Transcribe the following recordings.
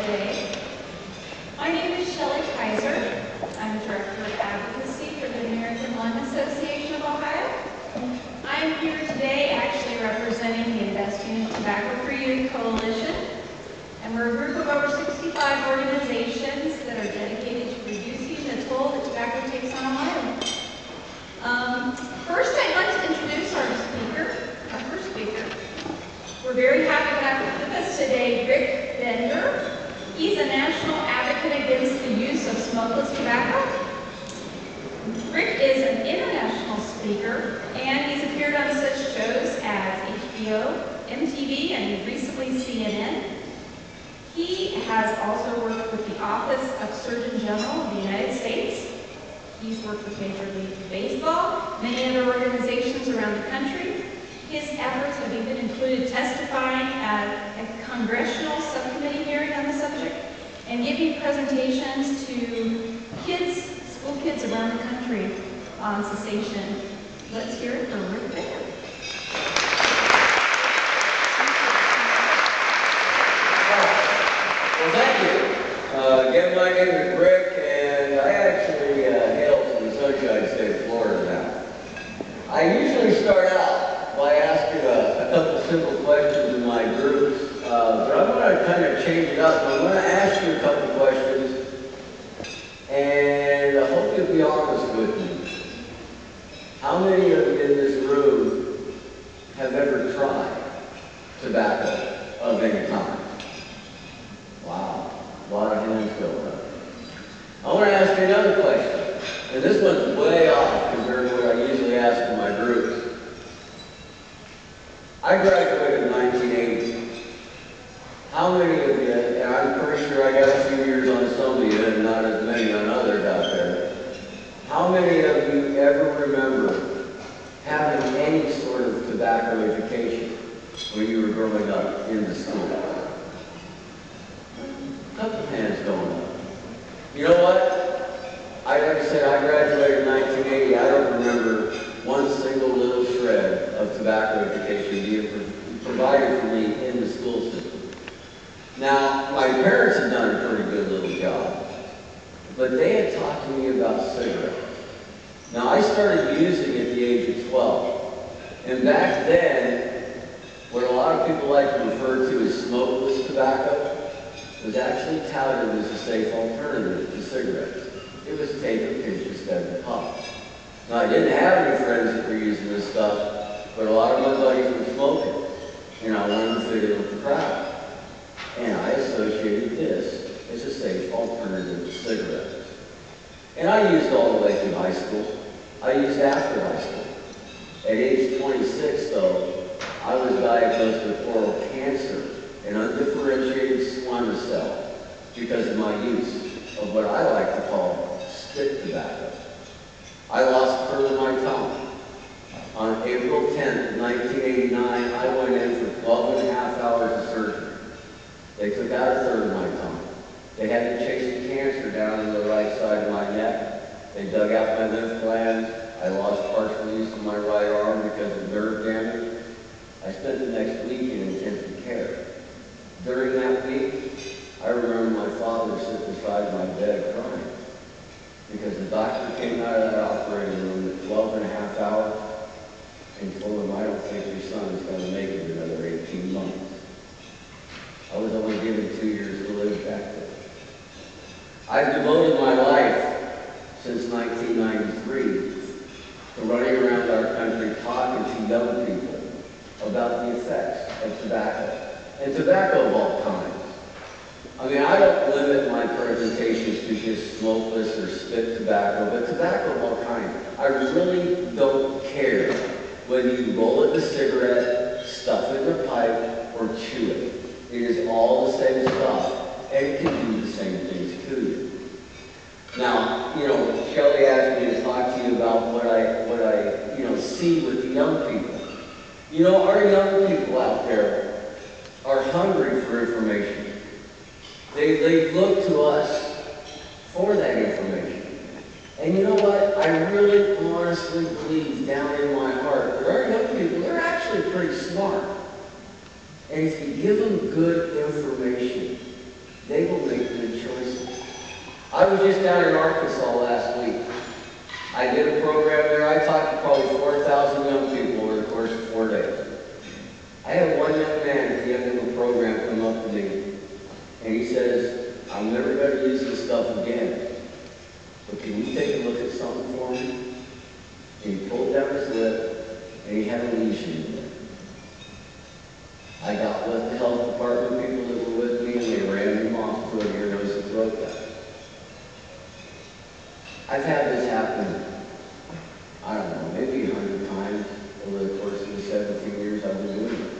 today. My name is Shelly Kiser. I'm Director of Advocacy for the American Lung Association of Ohio. I'm here today actually representing the Investing in Tobacco for Youth Coalition. And we're a group of over 65 organizations that are dedicated to reducing the toll that tobacco takes on Ohio. First, I'd like to introduce our first speaker. We're very happy to have with us today Rick Bender. He's a national advocate against the use of smokeless tobacco. Rick is an international speaker, and he's appeared on such shows as HBO, MTV, and recently CNN. He has also worked with the Office of Surgeon General of the United States. He's worked with Major League Baseball, many other organizations around the country. His efforts have even included testifying at a congressional subcommittee hearing on the subject and giving presentations to kids, school kids around the country on cessation. Let's hear it from Rick Bender. Well, thank you. Again, my name is Rick, and I actually hail from the Sunshine State of Florida now. I usually start out by asking a couple simple questions in my groups, but I'm going to kind of change it up. I'm going to ask you a couple questions, and I hope you'll be honest with me. How many of you in this room have ever tried tobacco of any kind? Wow, a lot of hands going up. I want to ask you another question, and this one's way off compared to what I usually ask in my groups. I graduated in 1980. How many of you, and I'm pretty sure I got a few years on some of you and not as many on others out there, how many of you ever remember having any sort of tobacco education when you were growing up in the school? Couple of hands going up. You know what? Like I said, I graduated in 1980. I don't remember one single little shred of tobacco education being provided for me in the school system. Now, my parents had done a pretty good little job, but they had talked to me about cigarettes. Now, I started using at the age of 12, and back then, what a lot of people like to refer to as smokeless tobacco was actually touted as a safe alternative to cigarettes. It was take a pinch instead of a puff. Now, I didn't have any friends that were using this stuff, but a lot of my buddies were smoking, and I wanted to fit in with the crowd. And I associated this as a safe alternative to cigarettes. And I used all the way through high school. I used after high school. At age 26, though, I was diagnosed with oral cancer, an undifferentiated squamous cell, because of my use of what I like to call spit tobacco. I lost a third of my tongue. On April 10th, 1989, I went in for 12 and a half hours of surgery. They took out a third of my tongue. They had to chase the cancer down in the right side of my neck. They dug out my lymph glands. I lost partial use of my right arm because of nerve damage. I spent the next week in intensive care. During that week, I remember my father sitting beside my bed crying because the doctor came out of that operating room at 12 and a half hours and told him, I don't think your son is going to make it another 18 months. I was only given 2 years to live back then. I've devoted my life since 1993 to running around our country talking to young people about the effects of tobacco, and tobacco of all kinds. I mean, I don't limit my presentations to just smokeless or spit tobacco, but tobacco of all kinds. I really don't care whether you roll it in a cigarette, stuff it in a pipe, or chew it. It is all the same stuff, and it can do the same things to you. Now, you know, Shelly asked me to talk to you about what I see with the young people. You know, our young people out there are hungry for information. They look to us for that information. And you know what? I really honestly believe down in my heart that our young people, they're actually pretty smart. And if you give them good information, they will I was just down in Arkansas last week. I did a program there. I talked to probably 4,000 young people over the course of 4 days. I had one young man at the end of the program come up to me, and he says, I'm never going to use this stuff again, but can you take a look at something for me? And he pulled down his lip, and he had a lesion in there. I got with the health department people that were with me, and they ran him off to an ear, nose, and throat doctor. I've had this happen, I don't know, maybe 100 times over the course of the 17 years I've been doing it.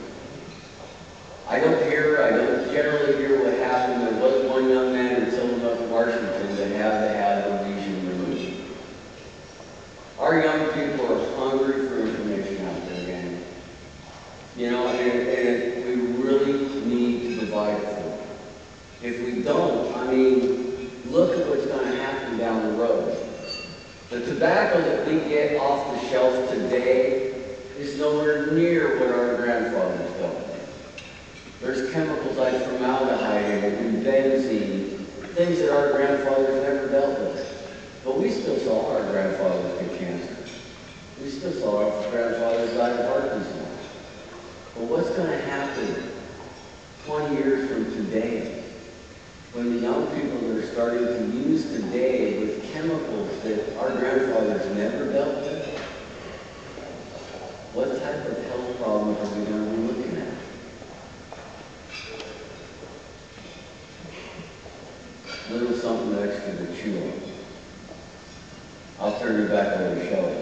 I don't generally hear what happened. There was one young man in Tillamook, Washington that had to have the lesion removed. Our young people are hungry for information out there, gang. You know, and we really need to provide for them. If we don't, I mean, look at what's going to happen down the road. The tobacco that we get off the shelf today is nowhere near what our grandfathers dealt with. There's chemicals like formaldehyde in it and benzene, things that our grandfathers never dealt with. But we still saw our grandfathers get cancer. We still saw our grandfathers die of heart disease. But what's going to happen 20 years from today, when the young people that are starting to use today with chemicals that our grandfathers never dealt with? What type of health problems are we going to be looking at? Little something extra to chew on. I'll turn you back over to Shelly.